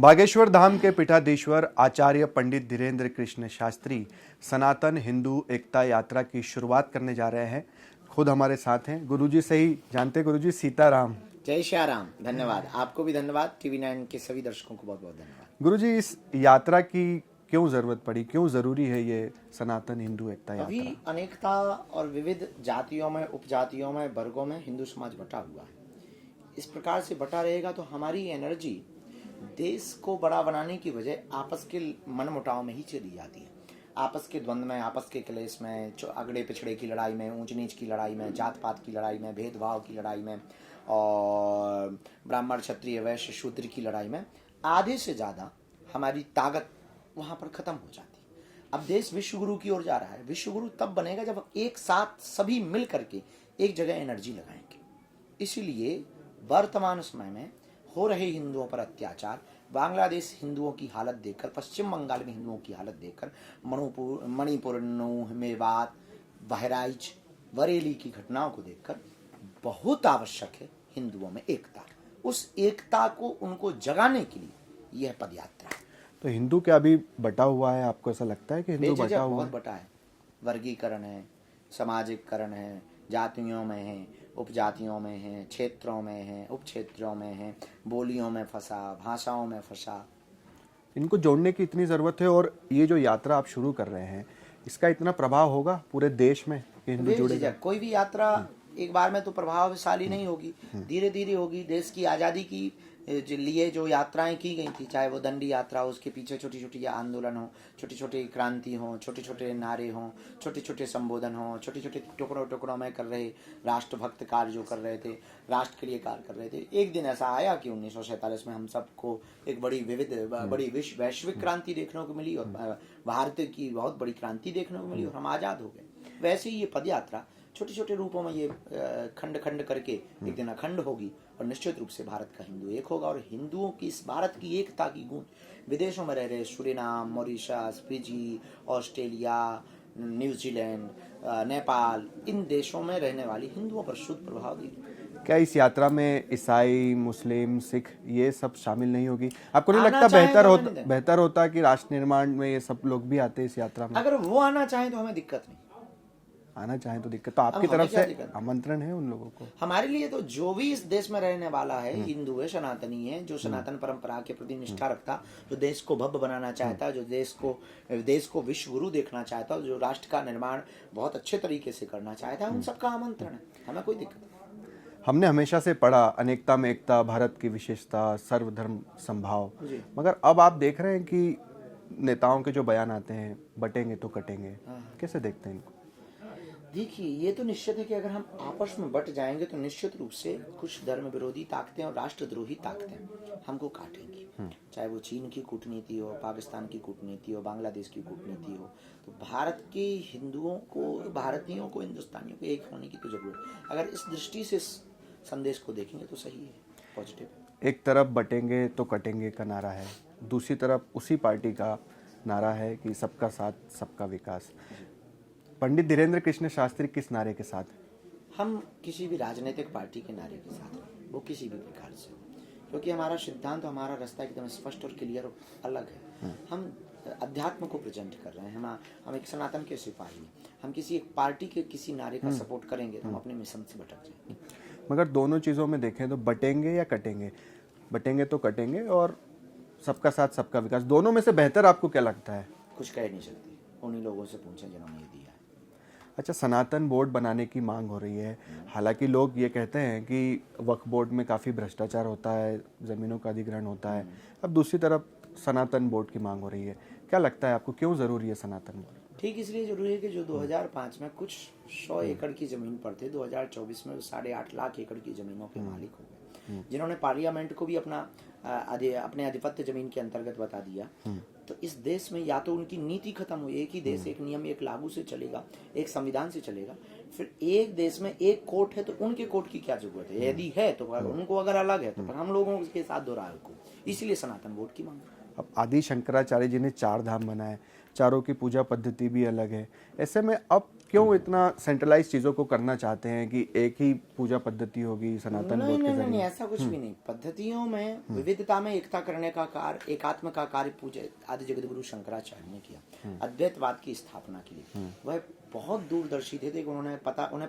बागेश्वर धाम के पीठाधीश्वर आचार्य पंडित धीरेन्द्र कृष्ण शास्त्री सनातन हिंदू एकता यात्रा की शुरुआत करने जा रहे हैं। खुद हमारे साथ हैं गुरुजी से ही जानते। गुरुजी सीताराम। जय श्री राम। धन्यवाद, आपको भी धन्यवाद, TV9 के सभी दर्शकों को बहुत बहुत धन्यवाद। गुरुजी, इस यात्रा की क्यों जरूरत पड़ी, क्यों जरूरी है ये सनातन हिंदू एकता यात्रा? अभी अनेकता और विविध जातियों में, उपजातियों में, वर्गों में हिंदू समाज बटा हुआ है। इस प्रकार से बटा रहेगा तो हमारी एनर्जी देश को बड़ा बनाने की बजाय आपस के मनमुटाव में ही चली जाती है। आपस के द्वंद्व में, आपस के क्लेश में, अगड़े पिछड़े की लड़ाई में, ऊंच नीच की लड़ाई में, जात पात की लड़ाई में, भेदभाव की लड़ाई में और ब्राह्मण क्षत्रिय वैश्य शूद्र की लड़ाई में आधे से ज्यादा हमारी ताकत वहां पर खत्म हो जाती है। अब देश विश्व गुरु की ओर जा रहा है। विश्व गुरु तब बनेगा जब एक साथ सभी मिल करके एक जगह एनर्जी लगाएंगे। इसीलिए वर्तमान समय में हो रहे हिंदुओं पर अत्याचार, बांग्लादेश हिंदुओं की हालत देखकर, पश्चिम बंगाल में हिंदुओं की हालत देखकर, मणिपुर, नूह, मेवात, बहराइच, बरेली की घटनाओं को देखकर बहुत आवश्यक है हिंदुओं में एकता। उस एकता को उनको जगाने के लिए यह पद यात्रा है। तो हिंदू क्या अभी बटा हुआ है? आपको ऐसा लगता है कि हिंदू बटा हुआ बहुत बटा है? वर्गीकरण है, सामाजिककरण है, जातियों में है, उपजातियों में है, क्षेत्रों में है, उप क्षेत्रों में है, बोलियों में फंसा, भाषाओं में फंसा। इनको जोड़ने की इतनी जरूरत है। और ये जो यात्रा आप शुरू कर रहे हैं, इसका इतना प्रभाव होगा पूरे देश में कि हिंदू जुड़ेगा? कोई भी यात्रा एक बार में तो प्रभावशाली नहीं होगी, धीरे धीरे होगी। देश की आजादी की लिए जो यात्राएं की गई थी, चाहे वो दंडी यात्रा हो, उसके पीछे छोटी छोटी आंदोलन हो, छोटी छोटी क्रांति हो, छोटे छोटे नारे हों, छोटे छोटे संबोधन हो, छोटे छोटे टुकड़ों टुकड़ों में कर रहे राष्ट्रभक्त कार्य जो कर रहे थे, राष्ट्र के लिए कार्य कर रहे थे। एक दिन ऐसा आया कि 1947 में हम सबको एक बड़ी विविध, बड़ी वैश्विक क्रांति देखने को मिली और भारत की बहुत बड़ी क्रांति देखने को मिली और हम आजाद हो गए। वैसे ही ये पद यात्रा छोटे छोटे रूपों में ये खंड खंड करके एक दिन अखंड होगी और निश्चित रूप से भारत का हिंदू एक होगा। और हिंदुओं की इस भारत की एकता की गूंज विदेशों में रह रहे Suriname, Mauritius, Fiji, Australia, New Zealand, Nepal, इन देशों में रहने वाली हिंदुओं पर शुद्ध प्रभाव देगी। क्या इस यात्रा में ईसाई, मुस्लिम, सिख ये सब शामिल नहीं होगी? आपको नहीं लगता बेहतर होता कि राष्ट्र निर्माण में ये सब लोग भी आते इस यात्रा में? अगर वो आना चाहें तो हमें दिक्कत नहीं, आना चाहें तो दिक्कत। तो आपकी तरफ से आमंत्रण है उन लोगों को? हमारे लिए तो जो भी इस देश में रहने वाला है, हिंदू है, सनातनी है, जो सनातन परंपरा के प्रति निष्ठा रखता, जो देश को भव्य बनाना चाहता, जो देश को विश्व गुरु देखना चाहता, जो राष्ट्र का निर्माण बहुत अच्छे तरीके से करना चाहता है, उन सबका आमंत्रण है। हमें कोई दिक्कत नहीं। हमने हमेशा से पढ़ा अनेकता में एकता, भारत की विशेषता, सर्वधर्म संभाव, मगर अब आप देख रहे हैं कि नेताओं के जो बयान आते हैं, बटेंगे तो कटेंगे, कैसे देखते हैं इनको? देखिए, ये तो निश्चित है कि अगर हम आपस में बट जाएंगे तो निश्चित रूप से कुछ धर्म विरोधी ताकतें और राष्ट्रद्रोही ताकतें हमको काटेंगी। चाहे वो चीन की कूटनीति हो, पाकिस्तान की कूटनीति हो, बांग्लादेश की कूटनीति हो। तो भारत के हिंदुओं को, भारतीयों को, हिंदुस्तानियों को एक होने की तो जरूरत है। अगर इस दृष्टि से संदेश को देखेंगे तो सही है, पॉजिटिव। एक तरफ बटेंगे तो कटेंगे का नारा है, दूसरी तरफ उसी पार्टी का नारा है कि सबका साथ सबका विकास। पंडित धीरेन्द्र कृष्ण शास्त्री किस नारे के साथ? हम किसी भी राजनीतिक पार्टी के नारे के साथ, वो किसी भी प्रकार से, क्योंकि हमारा सिद्धांत, हमारा रास्ता एकदम स्पष्ट और क्लियर और अलग है। हम अध्यात्म को प्रेजेंट कर रहे हैं। हम एक सनातन के सिपाही हैं। हम किसी एक पार्टी के किसी नारे का सपोर्ट करेंगे तो हम अपने मिशन से भटक जाएंगे। मगर दोनों चीज़ों में देखें तो बटेंगे या कटेंगे, बटेंगे तो कटेंगे और सबका साथ सबका विकास, दोनों में से बेहतर आपको क्या लगता है? कुछ कह नहीं सकते, उन्हीं लोगों से पूछें जिन्होंने ये दिया है। अच्छा, सनातन बोर्ड बनाने की मांग हो रही है। हालांकि लोग ये कहते हैं कि वक्फ बोर्ड में काफ़ी भ्रष्टाचार होता है, ज़मीनों का अधिग्रहण होता है। अब दूसरी तरफ सनातन बोर्ड की मांग हो रही है। क्या लगता है आपको, क्यों ज़रूरी है सनातन बोर्ड? ठीक इसलिए जरूरी है कि जो 2005 में कुछ 100 एकड़ की जमीन पर थे, 2024 में 8.5 लाख एकड़ की जमीनों के मालिक हो गए, जिन्होंने पार्लियामेंट को भी अपने आधिपत्य जमीन के अंतर्गत बता दिया। तो इस देश में या तो उनकी नीति खत्म हुई, एक ही देश एक नियम एक लागू से चलेगा, एक संविधान से चलेगा। फिर एक देश में एक कोर्ट है तो उनके कोर्ट की क्या जरूरत है? यदि है तो उनको, अगर अलग है तो फिर हम लोगों के साथ दोहराए को। इसलिए सनातन बोर्ड की मांग। अब आदि शंकराचार्य जी ने 4 धाम बनाए, चारों की पूजा पद्धति भी अलग है। ऐसे में अब क्यों इतना सेंट्रलाइज चीज़ों को करना चाहते हैं कि एक ही पूजा पद्धति होगी सनातन नहीं बोर्ड के नहीं नहीं जरिए? ऐसा कुछ भी नहीं। पद्धतियों में विविधता में एकता करने का कार्य, एकात्म का कार्य पूज्य आदि जगत गुरु शंकराचार्य ने किया अद्वैतवाद की स्थापना के लिए। वह बहुत दूरदर्शी थे। देखो उन्हें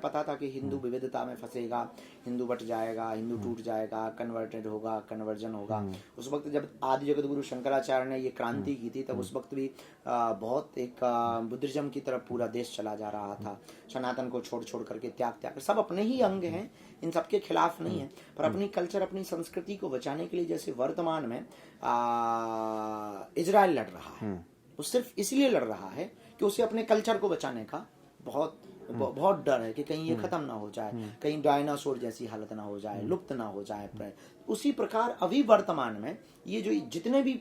पता था कि हिंदू विविधता में फंसेगा, हिंदू बट जाएगा, हिंदू टूट जाएगा, कन्वर्टेड होगा, कन्वर्जन होगा। उस वक्त जब आदि जगत गुरु शंकराचार्य ने ये क्रांति की थी, तब उस वक्त भी बहुत एक बुद्धिज्म की तरफ पूरा देश चला जा रहा था। सनातन को छोड़ छोड़ करके त्याग त्याग सब अपने ही अंग हैं, इन सबके खिलाफ नहीं है, पर अपनी कल्चर अपनी संस्कृति को बचाने के लिए जैसे वर्तमान में इजराइल लड़ रहा है, वो सिर्फ इसलिए लड़ रहा है कि उसे अपने कल्चर को बचाने का बहुत डर है कि कहीं ये खत्म ना हो जाए, कहीं डायनासोर जैसी हालत ना हो जाए, लुप्त ना हो जाए। उसी प्रकार अभी वर्तमान में ये जो जितने भी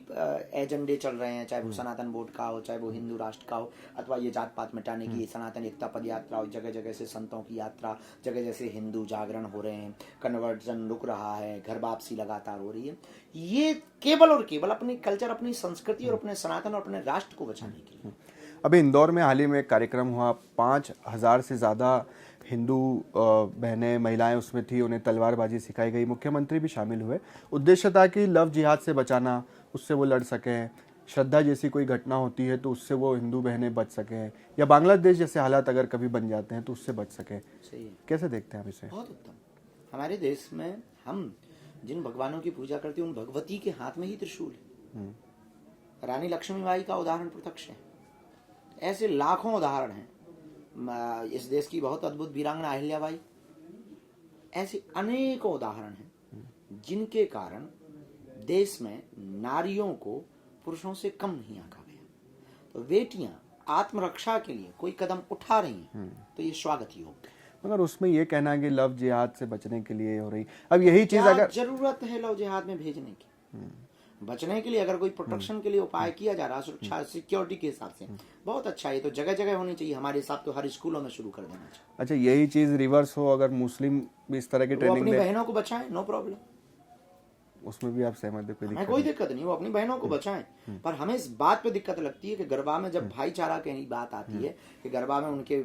एजेंडे चल रहे हैं, चाहे वो सनातन बोर्ड का हो, चाहे वो हिंदू राष्ट्र का हो, अथवा ये जात पात मिटाने की सनातन एकता पद यात्रा हो, जगह जगह से संतों की यात्रा, जगह जैसे हिंदू जागरण हो रहे हैं, कन्वर्जन रुक रहा है, घर वापसी लगातार हो रही है, ये केवल और केवल अपनी कल्चर, अपनी संस्कृति और अपने सनातन और अपने राष्ट्र को बचाने के लिए। अभी इंदौर में हाल ही में एक कार्यक्रम हुआ, 5,000 से ज़्यादा हिंदू बहनें महिलाएं उसमें थी, उन्हें तलवारबाजी सिखाई गई, मुख्यमंत्री भी शामिल हुए। उद्देश्य था कि लव जिहाद से बचाना, उससे वो लड़ सकें, श्रद्धा जैसी कोई घटना होती है तो उससे वो हिंदू बहनें बच सकें, या बांग्लादेश जैसे हालात अगर कभी बन जाते हैं तो उससे बच सकें। सही है, कैसे देखते हैं आप इसे? बहुत उत्तम। हमारे देश में हम जिन भगवानों की पूजा करते हैं उन भगवती के हाथ में ही त्रिशूल है। रानी लक्ष्मीबाई का उदाहरण प्रत्यक्ष है, ऐसे लाखों उदाहरण हैं। इस देश की बहुत अद्भुत वीरांगना अहिल्याबाई, ऐसे अनेकों उदाहरण हैं जिनके कारण देश में नारियों को पुरुषों से कम नहीं आंका गया। तो बेटियां आत्मरक्षा के लिए कोई कदम उठा रही हैं तो ये स्वागत योग्य है। मगर उसमें ये कहना है कि लव जिहाद से बचने के लिए हो रही, अब यही चीज क्या अगर जरूरत है लव जिहाद में भेजने की? बचने के लिए अगर कोई प्रोटेक्शन के लिए उपाय किया जा रहा है, सुरक्षा सिक्योरिटी के हिसाब से, बहुत अच्छा है। ये तो जगह जगह होनी चाहिए, हमारे हिसाब तो हर स्कूलों में शुरू कर देना चाहिए। अच्छा, यही चीज रिवर्स हो, अगर मुस्लिम भी इस तरह की वो ट्रेनिंग अपनी ले, बहनों को बचाएं, नो प्रॉब्लम, उसमें भी आप सहमत है? कोई हमें दिक्कत कोई दिक्कत नहीं, वो अपनी बहनों को बचाएं। पर हमें इस बात पे दिक्कत लगती है कि गरबा में जब भाईचारा की बात आती है कि गरबा में उनके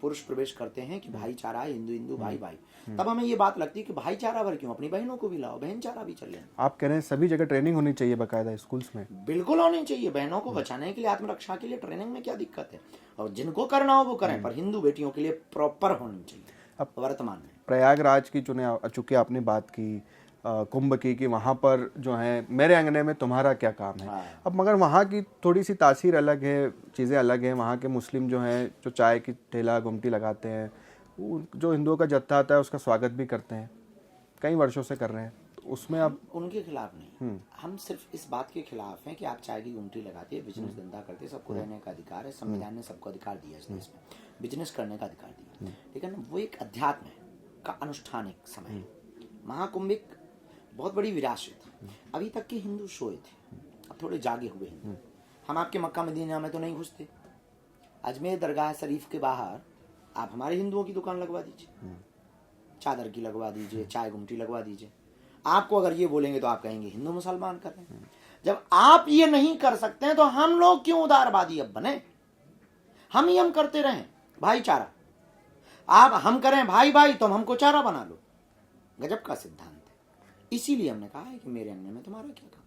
पुरुष प्रवेश करते हैं कि भाईचारा है, हिंदू हिंदू भाई भाई, तब हमें ये बात लगती है कि भाईचारा भर क्यों, अपनी बहनों को भी लाओ, बहनचारा भी चले। आप कह रहे हैं सभी जगह ट्रेनिंग होनी चाहिए बाकायदा स्कूल्स में? बिल्कुल होनी चाहिए, बहनों को बचाने के लिए, आत्मरक्षा के लिए ट्रेनिंग में क्या दिक्कत है? और जिनको करना हो वो करें, पर हिंदू बेटियों के लिए प्रॉपर होनी चाहिए। अब वर्तमान में प्रयागराज की चूंकि आपने बात की कुंभ की, वहाँ पर जो है मेरे अंगने में तुम्हारा क्या काम है। अब मगर वहाँ की थोड़ी सी तासीर अलग है, चीज़ें अलग हैं। वहाँ के मुस्लिम जो हैं, जो चाय की ठेला गुमटी लगाते हैं, जो हिंदुओं का जत्था आता है उसका स्वागत भी करते हैं, कई वर्षों से कर रहे हैं। तो उसमें आप उनके खिलाफ नहीं, हम सिर्फ इस बात के खिलाफ हैं कि आप चाय की गुमटी लगाते हैं, बिजनेस धंधा करते हैं, सबको रहने का अधिकार है, संविधान ने सबको अधिकार दिया इस देश में, बिजनेस करने का अधिकार दिया, ठीक है ना। वो एक अध्यात्म है का अनुष्ठानिक समय है। महाकुंभ एक बहुत बड़ी विरासत है। अभी तक के हिंदू सोए थे, अब थोड़े जागे हुए हिंदू। हम आपके मक्का मदीना में तो नहीं घुसते, अजमेर दरगाह शरीफ के बाहर आप हमारे हिंदुओं की दुकान लगवा दीजिए, चादर की लगवा दीजिए, चाय गुमटी लगवा दीजिए। आपको अगर ये बोलेंगे तो आप कहेंगे हिंदू मुसलमान कर रहे हैं। जब आप ये नहीं कर सकते हैं तो हम लोग क्यों उदारवादी अब बने? हम करते रहें भाईचारा, आप हम करें भाई भाई, तुम हमको चारा बना लो। गजब का सिद्धांत है। इसीलिए हमने कहा है कि मेरे अंगने में तुम्हारा क्या काम।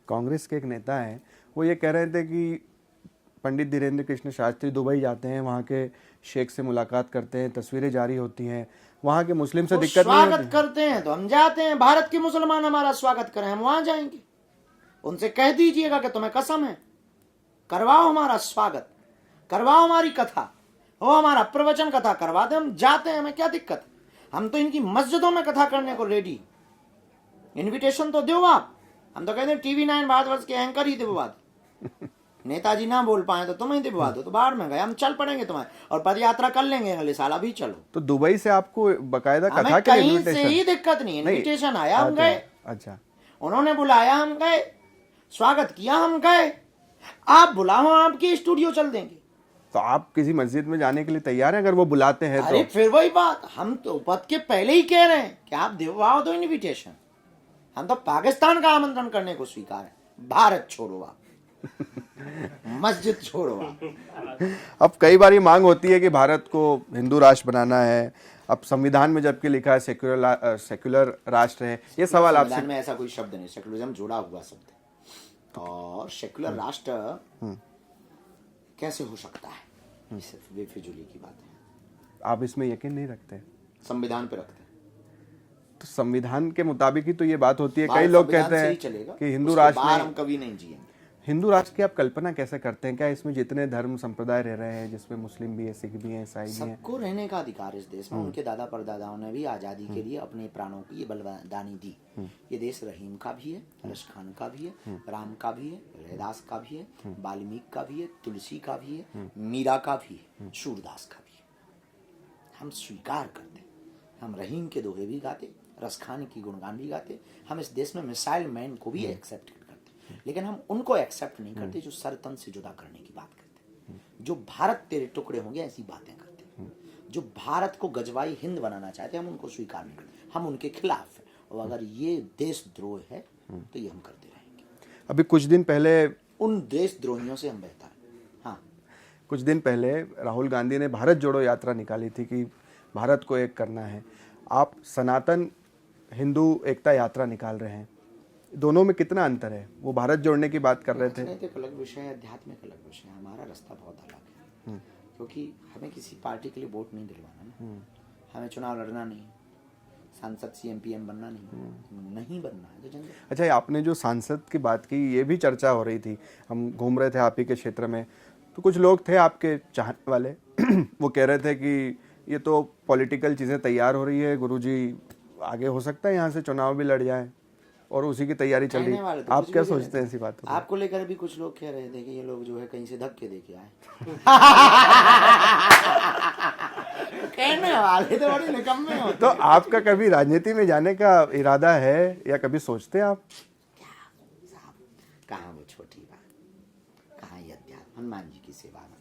कांग्रेस के एक नेता हैं, वो ये कह रहे थे कि पंडित धीरेन्द्र कृष्ण शास्त्री दुबई जाते हैं, वहाँ के शेख से मुलाकात करते हैं, तस्वीरें जारी होती हैं, वहाँ के मुस्लिम से दिक्कत नहीं होती। स्वागत करते हैं तो हम जाते हैं, भारत के मुसलमान हमारा स्वागत करें, हम वहां जाएंगे। उनसे कह दीजिएगा कि तुम्हें कसम है, करवाओ हमारा स्वागत, करवाओ हमारी कथा, हो हमारा प्रवचन कथा करवा दे, हम जाते हैं, हमें क्या दिक्कत है। हम तो इनकी मस्जिदों में कथा करने को रेडी, इनविटेशन तो दो आप। हम तो कहते हैं TV9 भारतवर्ष के एंकर ही दिलवा दो, नेताजी ना बोल पाए तो तुम ही दिलवा दो, तो बाहर में गए, हम चल पड़ेंगे तुम्हारे और पद यात्रा कर लेंगे, अगले साल अभी चलो। तो दुबई से आपको बकायदा कथा हमें के लिए कहीं से ही दिक्कत नहीं, इनविटेशन आया हम गए, अच्छा उन्होंने बुलाया हम गए, स्वागत किया हम गए। आप बुलाओ, आपके स्टूडियो चल देंगे। तो आप किसी मस्जिद में जाने के लिए तैयार हैं अगर वो बुलाते हैं? अरे तो फिर वही बात, हम तो पद के पहले ही कह रहे हैं कि आप दिलवाओ दो इनविटेशन। हम तो पाकिस्तान का आमंत्रण करने को स्वीकार है, भारत छोड़ो आप। मस्जिद छोड़ो आप। अब कई बार ये मांग होती है कि भारत को हिंदू राष्ट्र बनाना है। अब संविधान में जबकि लिखा है सेक्युलर राष्ट्र है। ये सवाल आपसे, संविधान में ऐसा कोई शब्द नहीं, सेकुलरिज्म जुड़ा हुआ शब्द है। और सेकुलर राष्ट्र कैसे हो सकता है, ये सिर्फ बेफिजूली की बात है। आप इसमें यकीन नहीं रखते? संविधान पे रखते हैं, तो संविधान के मुताबिक ही तो ये बात होती है। कई भारत लोग संविधान कहते से ही हैं चलेगा, कि हिंदू उसके राष्ट्र बाहर नहीं, हम कभी नहीं जिएंगे। हिंदू राष्ट्र की आप कल्पना कैसे करते हैं? क्या इसमें जितने धर्म संप्रदाय रह रहे हैं, जिसमें मुस्लिम भी है, सिख भी है, ईसाई भी है, सबको रहने का अधिकार इस देश में। उनके दादा परदादाओं ने भी आज़ादी के लिए अपने प्राणों की ये बलिदानी दी। ये देश रहीम का भी है, रश खान का भी है, राम का भी है, रैदास का भी है, वाल्मीकि का भी है, तुलसी का भी है, मीरा का भी है, सूरदास का भी है। हम स्वीकार करते, हम रहीम के दोहे भी गाते, रस खान की गुणगान भी गाते। हम इस देश में मिसाइल मैन को भी एक्सेप्ट करते, लेकिन हम उनको एक्सेप्ट नहीं करते जो सर तन से जुदा करने की बात करते, जो भारत तेरे टुकड़े होंगे ऐसी बातें करते, जो भारत को गजवाई हिंद बनाना चाहते हैं, हम उनको स्वीकार नहीं करते। हम उनके खिलाफ हैं, और अगर ये देशद्रोह है तो ये हम करते रहेंगे। अभी कुछ दिन पहले, उन देशद्रोहियों से हम बेहतर हैं। हाँ, कुछ दिन पहले राहुल गांधी ने भारत जोड़ो यात्रा निकाली थी कि भारत को एक करना है। आप सनातन हिंदू एकता यात्रा निकाल रहे हैं, दोनों में कितना अंतर है? वो भारत जोड़ने की बात कर रहे थे। राजनीतिक अलग विषय है, आध्यात्मिक अलग विषय है। हमारा रास्ता बहुत अलग है, क्योंकि हमें किसी पार्टी के लिए वोट नहीं दिलवाना ना, हमें चुनाव लड़ना नहीं, सांसद CM PM बनना नहीं बनना है तो जनता। अच्छा, आपने जो सांसद की बात की, ये भी चर्चा हो रही थी। हम घूम रहे थे आप ही के क्षेत्र में, तो कुछ लोग थे आपके चाहने वाले वो कह रहे थे कि ये तो पॉलिटिकल चीज़ें तैयार हो रही है गुरुजी, आगे हो सकता है यहाँ से चुनाव भी लड़ जाए, और उसी की तैयारी चल रही है। तो आप कुछ क्या भी कह रहे सोचते हैं थे। ऐसी बात? आपको लेकर भी कुछ लोग कह रहे थे कि ये लोग जो है कहीं से धक्के दे के आए। कहने वाले तो बड़े निकम्मे होते। तो आपका कभी राजनीति में जाने का इरादा है या कभी सोचते हैं आप? कहाँ वो छोटी बात, कहाँ ये अध्यात्म, हनुमान जी की सेवा में।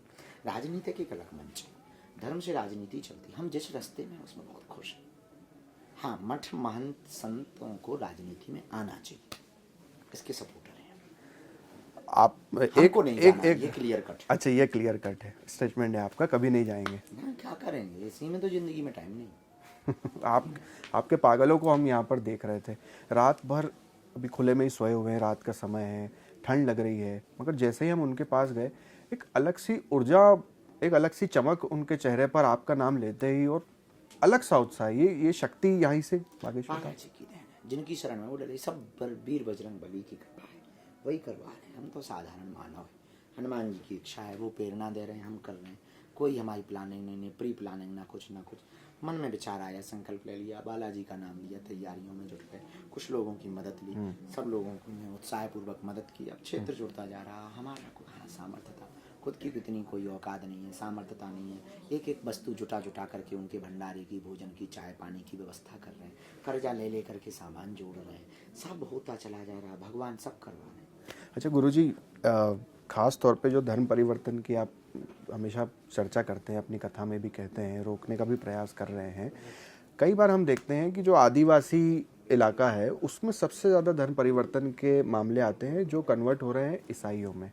राजनीति के एक अलग मंच है, धर्म से राजनीति चलती। हम जिस रास्ते में उसमें बहुत खुश हैं। हाँ, मठ महंत संतों को राजनीति में आना चाहिए, इसके सपोर्टर हैं आप। हमको नहीं जाना, ये क्लियर कट। अच्छा, ये क्लियर कट है, स्टेटमेंट है आपका, कभी नहीं जाएंगे। ना, क्या करेंगे, इसी में तो जिंदगी में टाइम नहीं। आपके पागलों को हम यहाँ पर देख रहे थे, रात भर अभी खुले में ही सोए हुए हैं, रात का समय है, ठंड लग रही है, मगर जैसे ही हम उनके पास गए, एक अलग सी ऊर्जा, एक अलग सी चमक उनके चेहरे पर आपका नाम लेते ही, और अलग सा उत्साह। ये शक्ति यहीं से बागेश्वर का। महाराज जी की देन है, जिनकी शरण में वो डरे, सब वीर बजरंग बली की कृपा है, वही करवा रहे हैं। हम तो साधारण मानव है, हनुमान जी की इच्छा है, वो प्रेरणा दे रहे हैं, हम कर रहे हैं। कोई हमारी प्लानिंग नहीं, प्री प्लानिंग ना कुछ, मन में विचार आया, संकल्प ले लिया, बालाजी का नाम लिया, तैयारियों में जुट गए, कुछ लोगों की मदद ली, सब लोगों को उत्साहपूर्वक मदद की। अब क्षेत्र जुड़ता जा रहा, हमारा कोई सामर्थ्य था, खुद की इतनी कोई औकात नहीं है, सामर्थ्यता नहीं है। एक एक वस्तु जुटा करके उनके भंडारे की, भोजन की, चाय पानी की व्यवस्था कर रहे हैं, कर्जा ले करके सामान जोड़ रहे हैं, सब होता चला जा रहा, भगवान सब करवा रहे हैं। अच्छा गुरुजी, खास तौर पे जो धर्म परिवर्तन की आप हमेशा चर्चा करते हैं, अपनी कथा में भी कहते हैं, रोकने का भी प्रयास कर रहे हैं, कई बार हम देखते हैं कि जो आदिवासी इलाका है उसमें सबसे ज़्यादा धर्म परिवर्तन के मामले आते हैं, जो कन्वर्ट हो रहे हैं ईसाइयों में।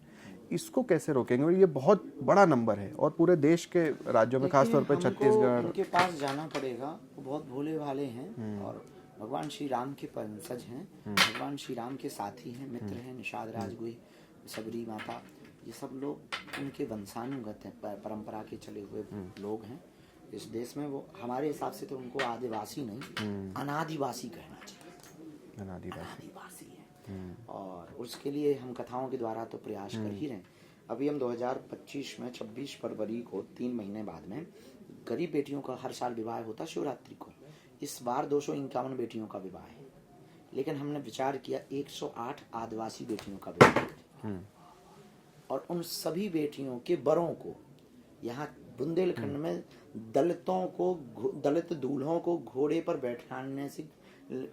इसको कैसे रोकेंगे? और ये बहुत बड़ा नंबर है, और पूरे देश के राज्यों में, खास तौर पर छत्तीसगढ़। उनके पास जाना पड़ेगा, वो बहुत भोले भाले हैं और भगवान श्री राम के वंशज हैं, भगवान श्री राम के साथी हैं, मित्र हैं। निषाद राजगुही, सबरी माता, ये सब लोग उनके वंशानुगत हैं, परंपरा के चले हुए लोग हैं इस देश में। वो हमारे हिसाब से तो उनको आदिवासी नहीं, अनादिवासी कहना चाहिए। अनादिवासी है, और उसके लिए हम कथाओं के द्वारा तो प्रयास कर ही रहे हैं। अभी हम 2025 में 26 फरवरी को 3 महीने बाद में गरीब बेटियों का हर साल विवाह होता शिवरात्रि को। इस बार 251 बेटियों का विवाह है, लेकिन हमने विचार किया 108 आदिवासी बेटियों का विवाह करें, और उन सभी बेटियों के बरों को यहाँ बुंदेलखंड में दलित दूल्हों को घोड़े पर बैठाने से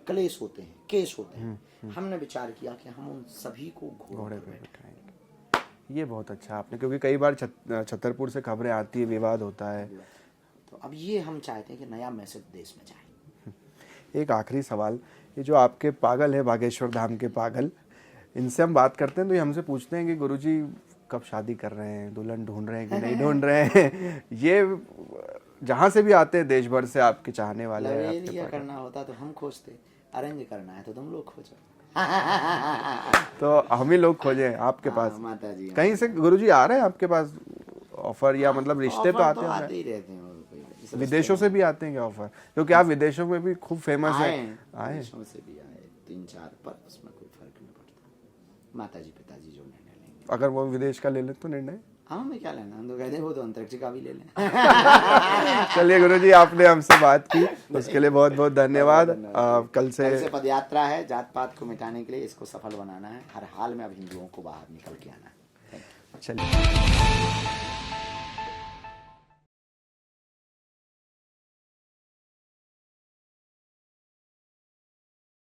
कलेश होते हैं, केस होते हैं। हमने विचार किया कि हम उन सभी को घोड़े पर बैठाएंगे। ये बहुत अच्छा आपने, क्योंकि कई बार छतरपुर से खबरें आती है, विवाद होता है, तो अब ये हम चाहते हैं कि नया मैसेज देश में जाए। एक आखिरी सवाल, ये जो आपके पागल है बागेश्वर धाम के पागल, इनसे हम बात करते हैं तो ये हमसे पूछते हैं कि गुरुजी कब शादी कर रहे हैं, दुल्हन ढूंढ रहे हैं कि नहीं ढूंढ रहे हैं। ये जहाँ से भी आते हैं देश भर से आपके चाहने वाले हैं लव आपके एरिया पास। करना होता तो हम खोजते, अरेंज करना है तो तुम लोग खोजो। तो हम ही लोग खोजे आपके पास। माता जी कहीं से गुरुजी आ रहे हैं आपके पास ऑफर, या मतलब रिश्ते तो ऑफर आते तो हैं? आते ही रहते हैं, और कोई इस विदेशों से भी आते हैं क्या ऑफर? क्योंकि आप विदेशों में भी खूब फेमस आए है। हैं, आए देशों से भी आए 3-4, पर उसमें कोई फर्क नहीं पड़ता। माता जी पिताजी जो निर्णय लेंगे। अगर वो विदेश का ले ले तो निर्णय। हमें क्या लेना, हम तो कहते हैं वो तो अंतरिक्ष का भी ले लें। चलिए गुरुजी, आपने हमसे बात की उसके लिए बहुत बहुत धन्यवाद। कल से पद यात्रा है, जात पात को मिटाने के लिए इसको सफल बनाना है। हर हाल में अब हिंदुओं को बाहर निकल के आना है। चलिए।